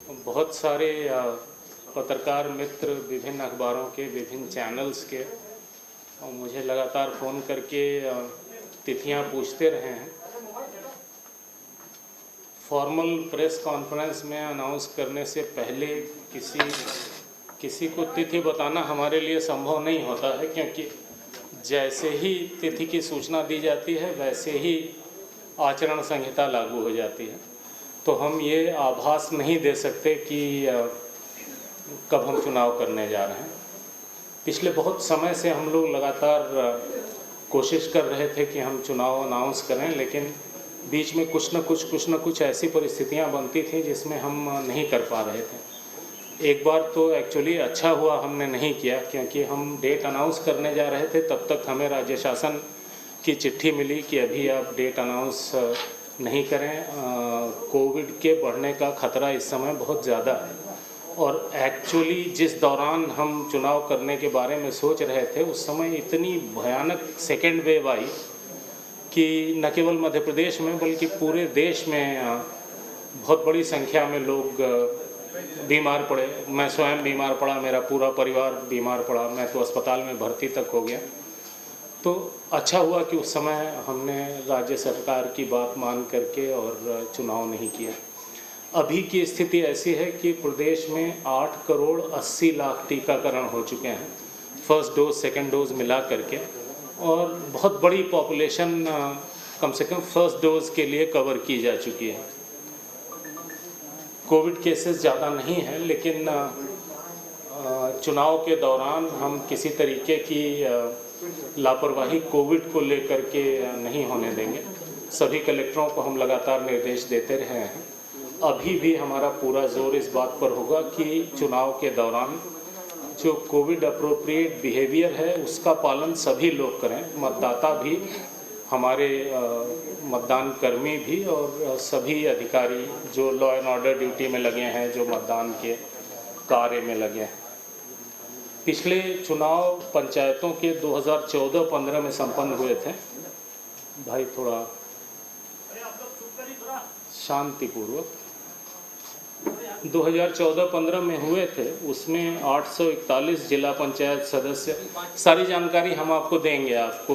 बहुत सारे पत्रकार मित्र विभिन्न अखबारों के विभिन्न चैनल्स के और मुझे लगातार फ़ोन करके तिथियां पूछते रहे हैं। फॉर्मल प्रेस कॉन्फ्रेंस में अनाउंस करने से पहले किसी को तिथि बताना हमारे लिए संभव नहीं होता है, क्योंकि जैसे ही तिथि की सूचना दी जाती है वैसे ही आचरण संहिता लागू हो जाती है। तो हम ये आभास नहीं दे सकते कि कब हम चुनाव करने जा रहे हैं। पिछले बहुत समय से हम लोग लगातार कोशिश कर रहे थे कि हम चुनाव अनाउंस करें, लेकिन बीच में कुछ न कुछ ऐसी परिस्थितियां बनती थी जिसमें हम नहीं कर पा रहे थे। एक बार तो एक्चुअली अच्छा हुआ हमने नहीं किया, क्योंकि हम डेट अनाउंस करने जा रहे थे तब तक हमें राज्य शासन की चिट्ठी मिली कि अभी आप डेट अनाउंस नहीं करें, कोविड के बढ़ने का खतरा इस समय बहुत ज़्यादा है। और एक्चुअली जिस दौरान हम चुनाव करने के बारे में सोच रहे थे उस समय इतनी भयानक सेकेंड वेव आई कि न केवल मध्य प्रदेश में बल्कि पूरे देश में बहुत बड़ी संख्या में लोग बीमार पड़े। मैं स्वयं बीमार पड़ा, मेरा पूरा परिवार बीमार पड़ा, मैं तो अस्पताल में भर्ती तक हो गया। तो अच्छा हुआ कि उस समय हमने राज्य सरकार की बात मान करके और चुनाव नहीं किया। अभी की स्थिति ऐसी है कि प्रदेश में 8 करोड़ 80 लाख टीकाकरण हो चुके हैं, फर्स्ट डोज सेकेंड डोज मिला करके, और बहुत बड़ी पॉपुलेशन कम से कम फर्स्ट डोज के लिए कवर की जा चुकी है। कोविड केसेस ज़्यादा नहीं हैं, लेकिन चुनाव के दौरान हम किसी तरीके की लापरवाही कोविड को लेकर के नहीं होने देंगे। सभी कलेक्टरों को हम लगातार निर्देश देते रहे हैं। अभी भी हमारा पूरा जोर इस बात पर होगा कि चुनाव के दौरान जो कोविड अप्रोप्रिएट बिहेवियर है उसका पालन सभी लोग करें, मतदाता भी, हमारे मतदान कर्मी भी और सभी अधिकारी जो लॉ एंड ऑर्डर ड्यूटी में लगे हैं, जो मतदान के कार्य में लगे हैं। पिछले चुनाव पंचायतों के 2014-15 में संपन्न हुए थे। भाई थोड़ा शांतिपूर्वक 2014-15 में हुए थे। उसमें 841 जिला पंचायत सदस्य, सारी जानकारी हम आपको देंगे। आपको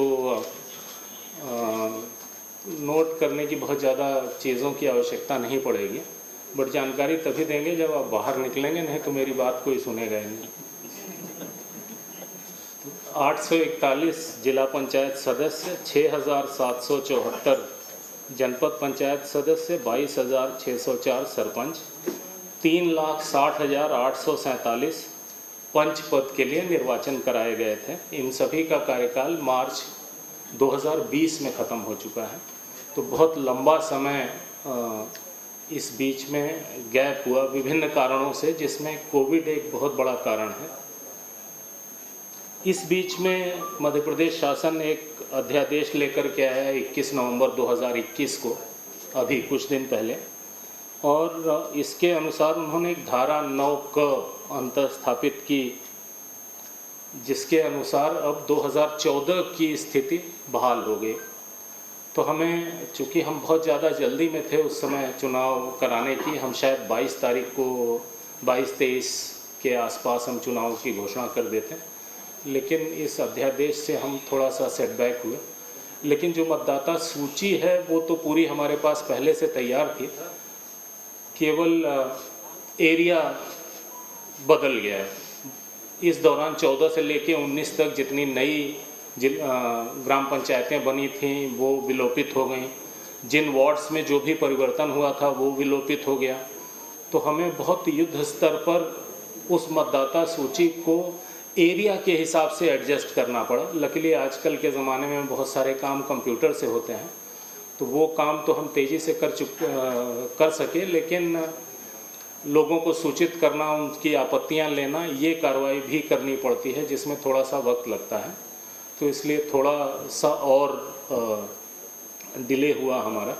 नोट करने की बहुत ज़्यादा चीज़ों की आवश्यकता नहीं पड़ेगी, बट जानकारी तभी देंगे जब आप बाहर निकलेंगे, नहीं तो मेरी बात कोई सुनेगा ही नहीं। 841 जिला पंचायत सदस्य, 6774 जनपद पंचायत सदस्य, 22,604 सरपंच, 3,60,847 पंच पद के लिए निर्वाचन कराए गए थे। इन सभी का कार्यकाल मार्च 2020 में ख़त्म हो चुका है। तो बहुत लंबा समय इस बीच में गैप हुआ विभिन्न कारणों से, जिसमें कोविड एक बहुत बड़ा कारण है। इस बीच में मध्य प्रदेश शासन एक अध्यादेश लेकर के आया 21 नवंबर 2021 को, अभी कुछ दिन पहले, और इसके अनुसार उन्होंने एक धारा 9 क अंतर स्थापित की, जिसके अनुसार अब 2014 की स्थिति बहाल हो गई। तो हमें, चूँकि हम बहुत ज़्यादा जल्दी में थे उस समय चुनाव कराने की, हम शायद 22 तारीख को 22-23 के आसपास हम चुनाव की घोषणा कर देते, लेकिन इस अध्यादेश से हम थोड़ा सा सेटबैक हुए। लेकिन जो मतदाता सूची है वो तो पूरी हमारे पास पहले से तैयार थी, केवल एरिया बदल गया है। इस दौरान 14 से लेकर 19 तक जितनी नई ग्राम पंचायतें बनी थीं वो विलोपित हो गईं। जिन वार्ड्स में जो भी परिवर्तन हुआ था वो विलोपित हो गया। तो हमें बहुत युद्ध स्तर पर उस मतदाता सूची को एरिया के हिसाब से एडजस्ट करना पड़ा। लकीली आजकल के ज़माने में बहुत सारे काम कंप्यूटर से होते हैं, तो वो काम तो हम तेज़ी से कर सके, लेकिन लोगों को सूचित करना, उनकी आपत्तियां लेना, ये कार्रवाई भी करनी पड़ती है, जिसमें थोड़ा सा वक्त लगता है। तो इसलिए थोड़ा सा और डिले हुआ हमारा,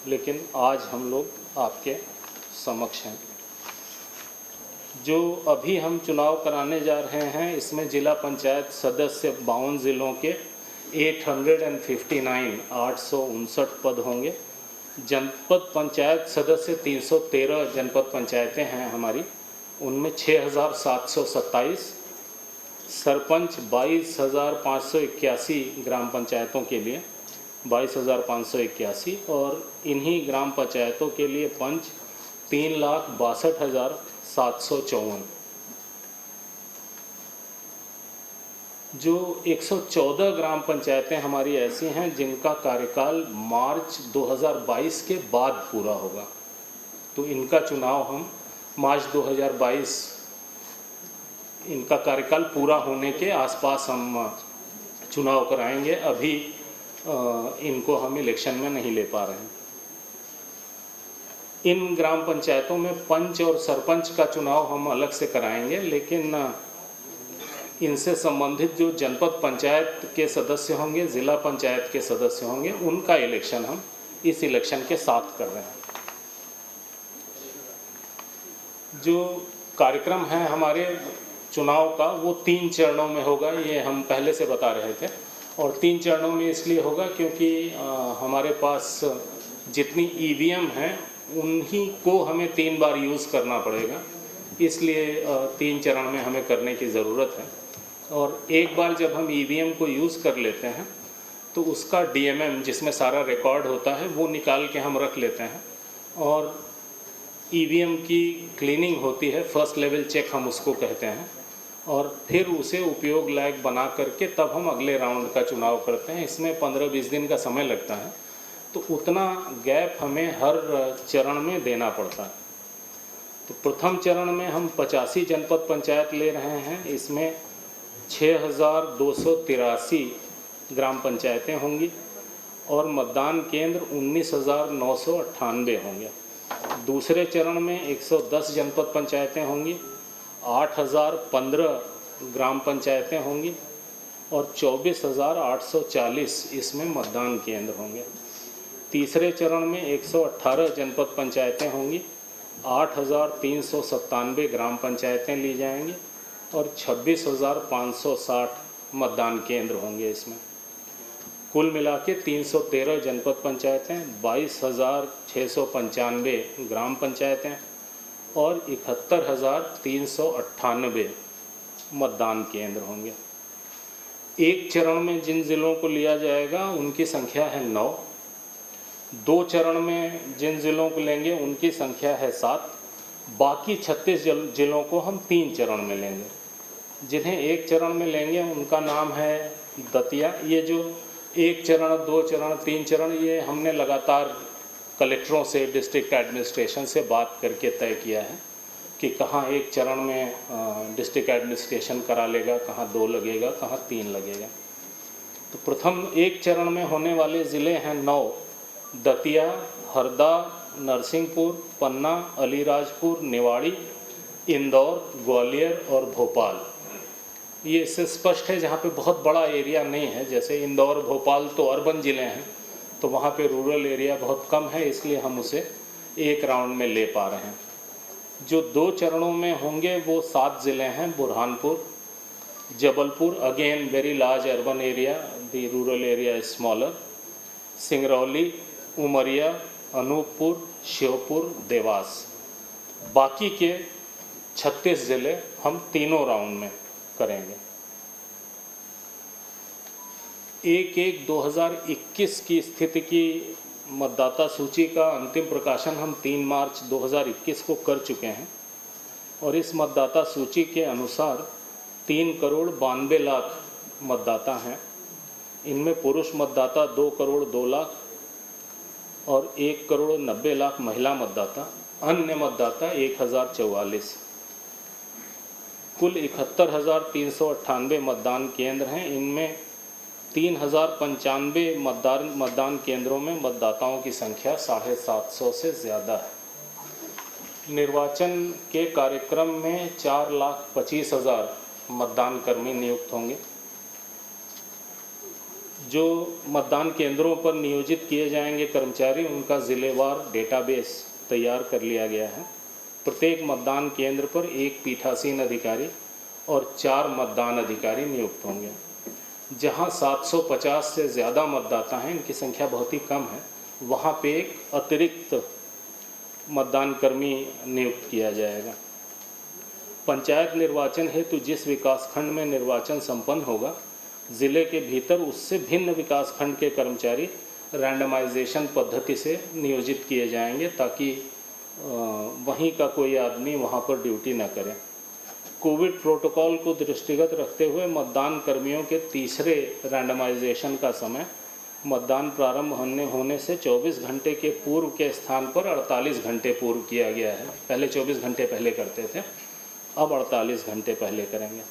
लेकिन आज हम लोग आपके समक्ष हैं। जो अभी हम चुनाव कराने जा रहे हैं इसमें जिला पंचायत सदस्य 52 ज़िलों के 859 पद होंगे, जनपद पंचायत सदस्य 313 जनपद पंचायतें हैं हमारी, उनमें 6,727, सरपंच 22,581 ग्राम पंचायतों के लिए 22,581, और इन्हीं ग्राम पंचायतों के लिए पंच 3,62,754। जो 114 ग्राम पंचायतें हमारी ऐसी हैं जिनका कार्यकाल मार्च 2022 के बाद पूरा होगा, तो इनका चुनाव हम मार्च 2022 इनका कार्यकाल पूरा होने के आसपास हम चुनाव कराएंगे। अभी इनको हम इलेक्शन में नहीं ले पा रहे हैं। इन ग्राम पंचायतों में पंच और सरपंच का चुनाव हम अलग से कराएंगे, लेकिन इनसे संबंधित जो जनपद पंचायत के सदस्य होंगे, ज़िला पंचायत के सदस्य होंगे, उनका इलेक्शन हम इस इलेक्शन के साथ कर रहे हैं। जो कार्यक्रम है हमारे चुनाव का वो 3 चरणों में होगा, ये हम पहले से बता रहे थे। और 3 चरणों में इसलिए होगा क्योंकि हमारे पास जितनी ईवीएम हैं उन्हीं को हमें 3 बार यूज़ करना पड़ेगा, इसलिए 3 चरण में हमें करने की ज़रूरत है। और एक बार जब हम ईवीएम को यूज़ कर लेते हैं तो उसका डीएमएम जिसमें सारा रिकॉर्ड होता है वो निकाल के हम रख लेते हैं, और ईवीएम की क्लीनिंग होती है, फर्स्ट लेवल चेक हम उसको कहते हैं, और फिर उसे उपयोग लायक बना करके तब हम अगले राउंड का चुनाव करते हैं। इसमें 15-20 दिन का समय लगता है, तो उतना गैप हमें हर चरण में देना पड़ता है। तो प्रथम चरण में हम 85 जनपद पंचायत ले रहे हैं, इसमें 6,283 ग्राम पंचायतें होंगी और मतदान केंद्र 19,998 होंगे। दूसरे चरण में 110 जनपद पंचायतें होंगी, 8,015 ग्राम पंचायतें होंगी और 24,840 इसमें मतदान केंद्र होंगे। तीसरे चरण में 118 जनपद पंचायतें होंगी, 8,397 ग्राम पंचायतें ली जाएंगी और 26,560 मतदान केंद्र होंगे। इसमें कुल मिला के 313 जनपद पंचायतें, 22,695 ग्राम पंचायतें और 71,398 मतदान केंद्र होंगे। एक चरण में जिन ज़िलों को लिया जाएगा उनकी संख्या है 9, 2 चरण में जिन ज़िलों को लेंगे उनकी संख्या है 7, बाकी 36 ज़िलों को हम 3 चरण में लेंगे। जिन्हें एक चरण में लेंगे उनका नाम है दतिया। ये जो 1 चरण, 2 चरण, 3 चरण, ये हमने लगातार कलेक्टरों से, डिस्ट्रिक्ट एडमिनिस्ट्रेशन से बात करके तय किया है कि कहाँ 1 चरण में डिस्ट्रिक्ट एडमिनिस्ट्रेशन करा लेगा, कहाँ 2 लगेगा, कहाँ 3 लगेगा। तो प्रथम 1 चरण में होने वाले ज़िले हैं 9, दतिया, हरदा, नरसिंहपुर, पन्ना, अलीराजपुर, निवाड़ी, इंदौर, ग्वालियर और भोपाल। ये इससे स्पष्ट है जहाँ पे बहुत बड़ा एरिया नहीं है, जैसे इंदौर, भोपाल तो अर्बन ज़िले हैं, तो वहाँ पे रूरल एरिया बहुत कम है, इसलिए हम उसे एक राउंड में ले पा रहे हैं। जो 2 चरणों में होंगे वो 7 ज़िले हैं, Burhanpur, Jabalpur, again very large urban area, the rural area is smaller, Singrauli, Umaria, Anuppur, Sheopur, Dewas. बाकी के 36 ज़िले हम तीनों राउंड में करेंगे। 1/1/2021 की स्थिति की मतदाता सूची का अंतिम प्रकाशन हम 3 मार्च 2021 को कर चुके हैं और इस मतदाता सूची के अनुसार 3,92,00,000 मतदाता हैं। इनमें पुरुष मतदाता 2,02,00,000 और 1,90,00,000 महिला मतदाता, अन्य मतदाता 1,044। कुल 71,398 मतदान केंद्र हैं। इनमें 3,095 मतदान केंद्रों में मतदाताओं की संख्या 750 से ज़्यादा है। निर्वाचन के कार्यक्रम में 4,25,000 मतदान कर्मी नियुक्त होंगे। जो मतदान केंद्रों पर नियोजित किए जाएंगे कर्मचारी, उनका ज़िलेवार डेटाबेस तैयार कर लिया गया है। प्रत्येक मतदान केंद्र पर 1 पीठासीन अधिकारी और 4 मतदान अधिकारी नियुक्त होंगे। जहां 750 से ज़्यादा मतदाता हैं, इनकी संख्या बहुत ही कम है, वहाँ पे एक अतिरिक्त मतदान कर्मी नियुक्त किया जाएगा। पंचायत निर्वाचन हेतु जिस विकासखंड में निर्वाचन संपन्न होगा, ज़िले के भीतर उससे भिन्न विकासखंड के कर्मचारी रैंडमाइजेशन पद्धति से नियोजित किए जाएंगे, ताकि वहीं का कोई आदमी वहाँ पर ड्यूटी न करे। कोविड प्रोटोकॉल को दृष्टिगत रखते हुए मतदान कर्मियों के तीसरे रैंडमाइजेशन का समय मतदान प्रारंभ होने से 24 घंटे के पूर्व के स्थान पर 48 घंटे पूर्व किया गया है। पहले 24 घंटे पहले करते थे, अब 48 घंटे पहले करेंगे।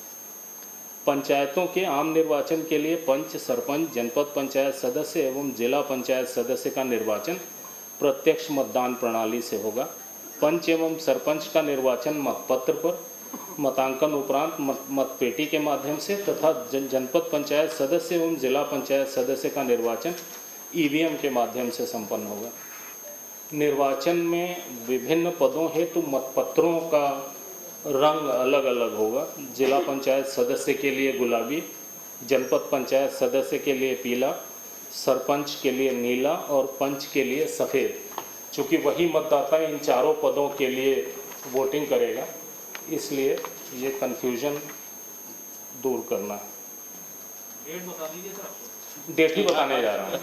पंचायतों के आम निर्वाचन के लिए पंच, सरपंच, जनपद पंचायत सदस्य एवं जिला पंचायत सदस्य का निर्वाचन प्रत्यक्ष मतदान प्रणाली से होगा। पंच एवं सरपंच का निर्वाचन मतपत्र पर मतांकन उपरांत मतपेटी के माध्यम से तथा जनपद पंचायत सदस्य एवं जिला पंचायत सदस्य का निर्वाचन ईवीएम के माध्यम से संपन्न होगा। निर्वाचन में विभिन्न पदों हेतु मतपत्रों का रंग अलग अलग होगा। जिला पंचायत सदस्य के लिए गुलाबी, जनपद पंचायत सदस्य के लिए पीला, सरपंच के लिए नीला और पंच के लिए सफ़ेद। चूँकि वही मतदाता इन चारों पदों के लिए वोटिंग करेगा, इसलिए ये कन्फ्यूजन दूर करना है। डेट बता दीजिए सर। डेट ही बताने जा रहा हूँ।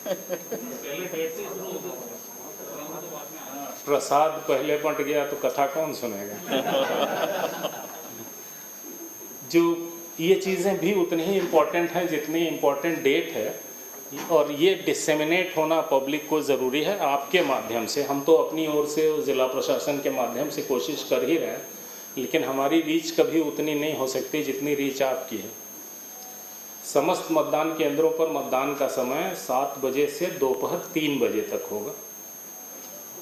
पहले डेट से शुरू होता है, प्रसाद पहले बंट गया तो कथा कौन सुनेगा। जो ये चीज़ें भी उतनी ही इम्पोर्टेंट हैं जितनी इम्पोर्टेंट डेट है, और ये डिसेमिनेट होना पब्लिक को ज़रूरी है आपके माध्यम से। हम तो अपनी ओर से ज़िला प्रशासन के माध्यम से कोशिश कर ही रहे हैं, लेकिन हमारी रीच कभी उतनी नहीं हो सकती जितनी रीच आपकी है। समस्त मतदान केंद्रों पर मतदान का समय 7 बजे से दोपहर 3 बजे तक होगा,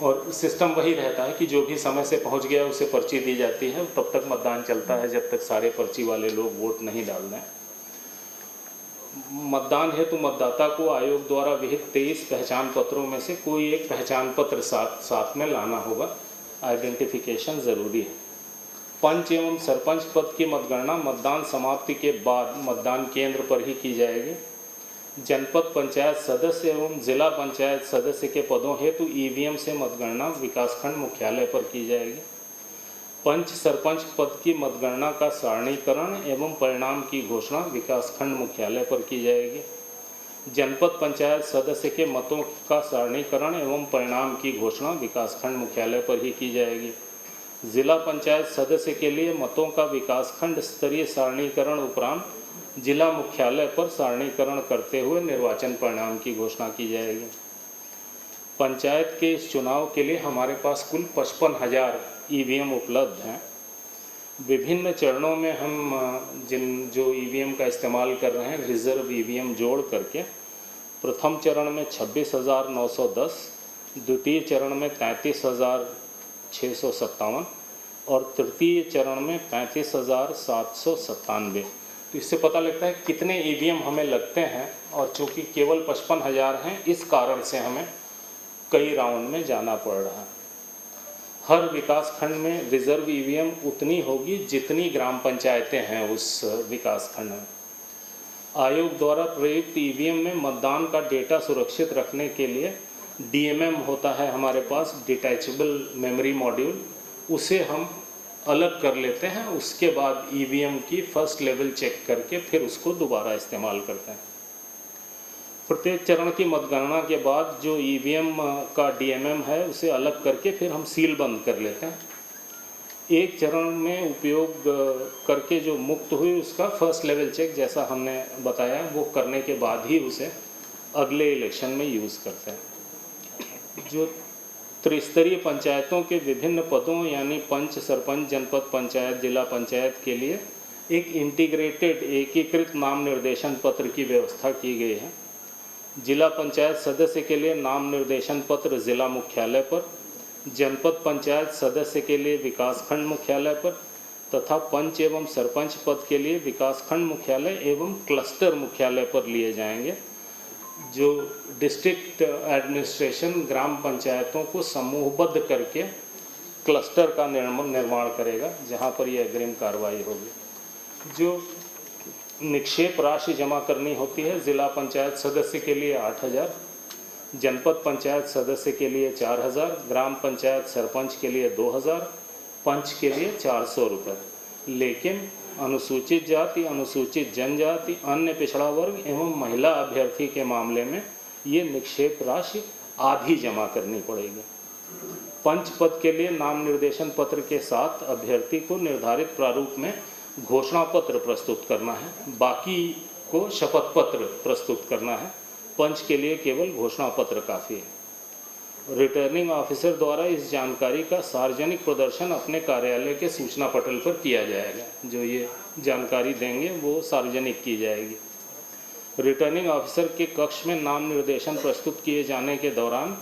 और सिस्टम वही रहता है कि जो भी समय से पहुंच गया उसे पर्ची दी जाती है। तब तक मतदान चलता है जब तक सारे पर्ची वाले लोग वोट नहीं डाल दें। मतदान हेतु मतदाता को आयोग द्वारा विहित 23 पहचान पत्रों में से कोई एक पहचान पत्र साथ में लाना होगा। आइडेंटिफिकेशन ज़रूरी है। पंच एवं सरपंच पद की मतगणना मतदान समाप्ति के बाद मतदान केंद्र पर ही की जाएगी। जनपद पंचायत सदस्य एवं जिला पंचायत सदस्य के पदों हेतु ईवीएम से मतगणना विकासखंड मुख्यालय पर की जाएगी। पंच सरपंच पद की मतगणना का सारणीकरण एवं परिणाम की घोषणा विकासखंड मुख्यालय पर की जाएगी। जनपद पंचायत सदस्य के मतों का सारणीकरण एवं परिणाम की घोषणा विकासखंड मुख्यालय पर ही की जाएगी। जिला पंचायत सदस्य के लिए मतों का विकासखंड स्तरीय सारणीकरण उपरांत जिला मुख्यालय पर सारणीकरण करते हुए निर्वाचन परिणाम की घोषणा की जाएगी। पंचायत के इस चुनाव के लिए हमारे पास कुल 55,000 ईवीएम उपलब्ध हैं। विभिन्न चरणों में हम जो ईवीएम का इस्तेमाल कर रहे हैं, रिजर्व ईवीएम जोड़ करके प्रथम चरण में 26,910, द्वितीय चरण में 33,657 और तृतीय चरण में 35,797। तो इससे पता लगता है कितने ईवीएम हमें लगते हैं, और चूँकि केवल 55,000 हैं, इस कारण से हमें कई राउंड में जाना पड़ रहा है। हर विकासखंड में रिजर्व ईवीएम उतनी होगी जितनी ग्राम पंचायतें हैं उस विकासखंड में। आयोग द्वारा प्रयुक्त ईवीएम में मतदान का डेटा सुरक्षित रखने के लिए डीएमएम होता है हमारे पास, डिटैचेबल मेमोरी मॉड्यूल, उसे हम अलग कर लेते हैं। उसके बाद ईवीएम की फर्स्ट लेवल चेक करके फिर उसको दोबारा इस्तेमाल करते हैं। प्रत्येक चरण की मतगणना के बाद जो ईवीएम का डीएमएम है उसे अलग करके फिर हम सील बंद कर लेते हैं। एक चरण में उपयोग करके जो मुक्त हुई उसका फर्स्ट लेवल चेक, जैसा हमने बताया, वो करने के बाद ही उसे अगले इलेक्शन में यूज़ करते हैं। जो त्रिस्तरीय पंचायतों के विभिन्न पदों यानी पंच, सरपंच, जनपद पंचायत, जिला पंचायत के लिए एक इंटीग्रेटेड एकीकृत नाम निर्देशन पत्र की व्यवस्था की गई है। जिला पंचायत सदस्य के लिए नाम निर्देशन पत्र जिला मुख्यालय पर, जनपद पंचायत सदस्य के लिए विकासखंड मुख्यालय पर तथा पंच एवं सरपंच पद के लिए विकासखंड मुख्यालय एवं क्लस्टर मुख्यालय पर लिए जाएंगे। जो डिस्ट्रिक्ट एडमिनिस्ट्रेशन ग्राम पंचायतों को समूहबद्ध करके क्लस्टर का निर्माण करेगा, जहां पर यह अग्रिम कार्रवाई होगी। जो निक्षेप राशि जमा करनी होती है। ज़िला पंचायत सदस्य के लिए 8,000, जनपद पंचायत सदस्य के लिए 4,000, ग्राम पंचायत सरपंच के लिए 2,000, पंच के लिए 400 रुपये। लेकिन अनुसूचित जाति, अनुसूचित जनजाति, अन्य पिछड़ा वर्ग एवं महिला अभ्यर्थी के मामले में ये निक्षेप राशि आधी जमा करनी पड़ेगी। पंच पद के लिए नाम निर्देशन पत्र के साथ अभ्यर्थी को निर्धारित प्रारूप में घोषणा पत्र प्रस्तुत करना है, बाकी को शपथ पत्र प्रस्तुत करना है। पंच के लिए केवल घोषणा पत्र काफ़ी है। रिटर्निंग ऑफिसर द्वारा इस जानकारी का सार्वजनिक प्रदर्शन अपने कार्यालय के सूचना पटल पर किया जाएगा। जो ये जानकारी देंगे वो सार्वजनिक की जाएगी। रिटर्निंग ऑफिसर के कक्ष में नाम निर्देशन प्रस्तुत किए जाने के दौरान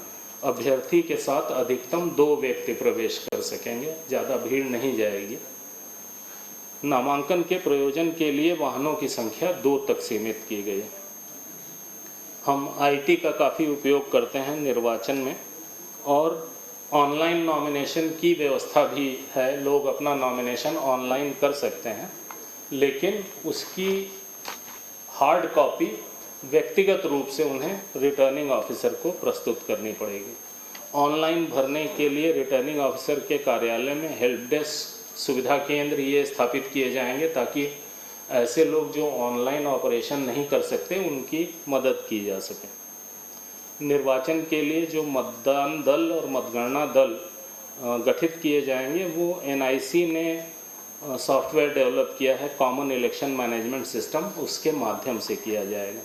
अभ्यर्थी के साथ अधिकतम 2 व्यक्ति प्रवेश कर सकेंगे, ज़्यादा भीड़ नहीं जाएगी। नामांकन के प्रयोजन के लिए वाहनों की संख्या 2 तक सीमित की गई है। हम IT का काफ़ी उपयोग करते हैं निर्वाचन में, और ऑनलाइन नॉमिनेशन की व्यवस्था भी है। लोग अपना नॉमिनेशन ऑनलाइन कर सकते हैं, लेकिन उसकी हार्ड कॉपी व्यक्तिगत रूप से उन्हें रिटर्निंग ऑफिसर को प्रस्तुत करनी पड़ेगी। ऑनलाइन भरने के लिए रिटर्निंग ऑफिसर के कार्यालय में हेल्प डेस्क सुविधा केंद्र ये स्थापित किए जाएंगे, ताकि ऐसे लोग जो ऑनलाइन ऑपरेशन नहीं कर सकते उनकी मदद की जा सके। निर्वाचन के लिए जो मतदान दल और मतगणना दल गठित किए जाएंगे वो NIC ने सॉफ्टवेयर डेवलप किया है, कॉमन इलेक्शन मैनेजमेंट सिस्टम, उसके माध्यम से किया जाएगा।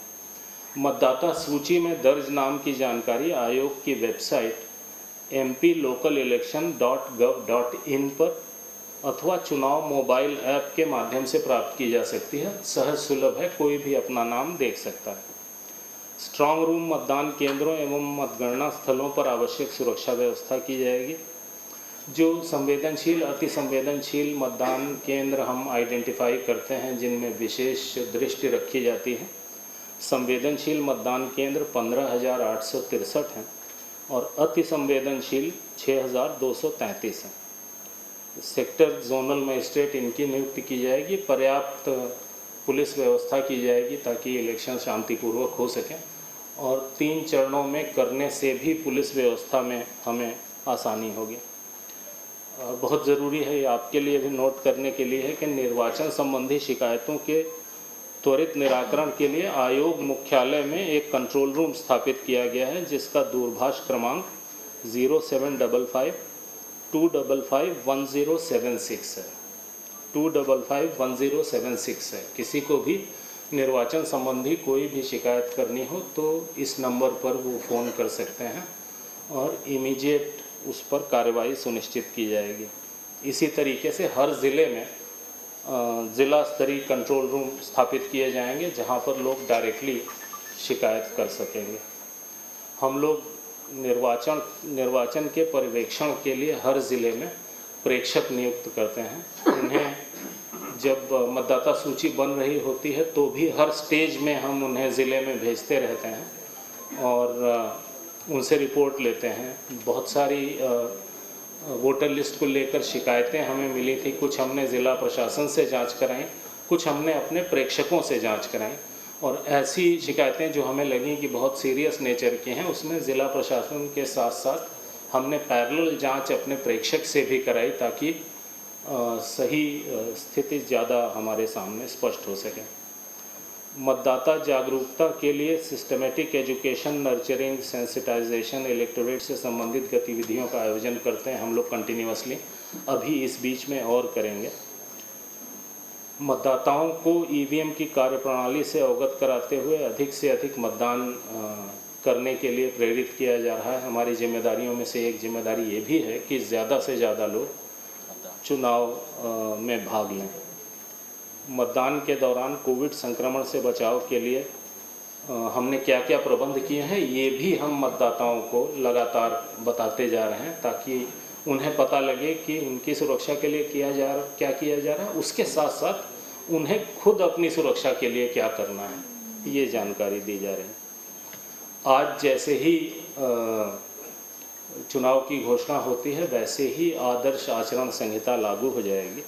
मतदाता सूची में दर्ज नाम की जानकारी आयोग की वेबसाइट mplocalelection.gov.in पर अथवा चुनाव मोबाइल ऐप के माध्यम से प्राप्त की जा सकती है। सहज सुलभ है, कोई भी अपना नाम देख सकता है। स्ट्रांग रूम मतदान केंद्रों एवं मतगणना स्थलों पर आवश्यक सुरक्षा व्यवस्था की जाएगी। जो संवेदनशील, अति संवेदनशील मतदान केंद्र हम आइडेंटिफाई करते हैं, जिनमें विशेष दृष्टि रखी जाती है। संवेदनशील मतदान केंद्र 15,863 हैं और अति संवेदनशील 6,233 हैं। सेक्टर जोनल मजिस्ट्रेट इनकी नियुक्ति की जाएगी। पर्याप्त पुलिस व्यवस्था की जाएगी ताकि इलेक्शन शांतिपूर्वक हो सकें, और 3 चरणों में करने से भी पुलिस व्यवस्था में हमें आसानी होगी। बहुत ज़रूरी है, ये आपके लिए भी नोट करने के लिए है कि निर्वाचन संबंधी शिकायतों के त्वरित निराकरण के लिए आयोग मुख्यालय में एक कंट्रोल रूम स्थापित किया गया है, जिसका दूरभाष क्रमांक 0755-255-1076 है। 255-1076 है। किसी को भी निर्वाचन संबंधी कोई भी शिकायत करनी हो तो इस नंबर पर वो फ़ोन कर सकते हैं और इमीडिएट उस पर कार्रवाई सुनिश्चित की जाएगी। इसी तरीके से हर ज़िले में ज़िला स्तरीय कंट्रोल रूम स्थापित किए जाएंगे, जहां पर लोग डायरेक्टली शिकायत कर सकेंगे। हम लोग निर्वाचन के पर्यवेक्षण के लिए हर ज़िले में प्रेक्षक नियुक्त करते हैं। उन्हें जब मतदाता सूची बन रही होती है तो भी हर स्टेज में हम उन्हें ज़िले में भेजते रहते हैं और उनसे रिपोर्ट लेते हैं। बहुत सारी वोटर लिस्ट को लेकर शिकायतें हमें मिली थी। कुछ हमने ज़िला प्रशासन से जांच कराई, कुछ हमने अपने प्रेक्षकों से जांच कराई, और ऐसी शिकायतें जो हमें लगी कि बहुत सीरियस नेचर की हैं, उसमें ज़िला प्रशासन के साथ साथ हमने पैरेलल जांच अपने प्रेक्षक से भी कराई, ताकि सही स्थिति ज़्यादा हमारे सामने स्पष्ट हो सके। मतदाता जागरूकता के लिए systematic education, nurturing, sensitisation, electorate से संबंधित गतिविधियों का आयोजन करते हैं हम लोग कंटिन्यूअसली। अभी इस बीच में और करेंगे। मतदाताओं को ईवीएम की कार्यप्रणाली से अवगत कराते हुए अधिक से अधिक मतदान करने के लिए प्रेरित किया जा रहा है। हमारी जिम्मेदारियों में से एक जिम्मेदारी ये भी है कि ज़्यादा से ज़्यादा लोग चुनाव में भाग लें। मतदान के दौरान कोविड संक्रमण से बचाव के लिए हमने क्या क्या प्रबंध किए हैं, ये भी हम मतदाताओं को लगातार बताते जा रहे हैं, ताकि उन्हें पता लगे कि उनकी सुरक्षा के लिए क्या किया जा रहा है। उसके साथ साथ उन्हें खुद अपनी सुरक्षा के लिए क्या करना है, ये जानकारी दी जा रही है। आज जैसे ही चुनाव की घोषणा होती है, वैसे ही आदर्श आचरण संहिता लागू हो जाएगी।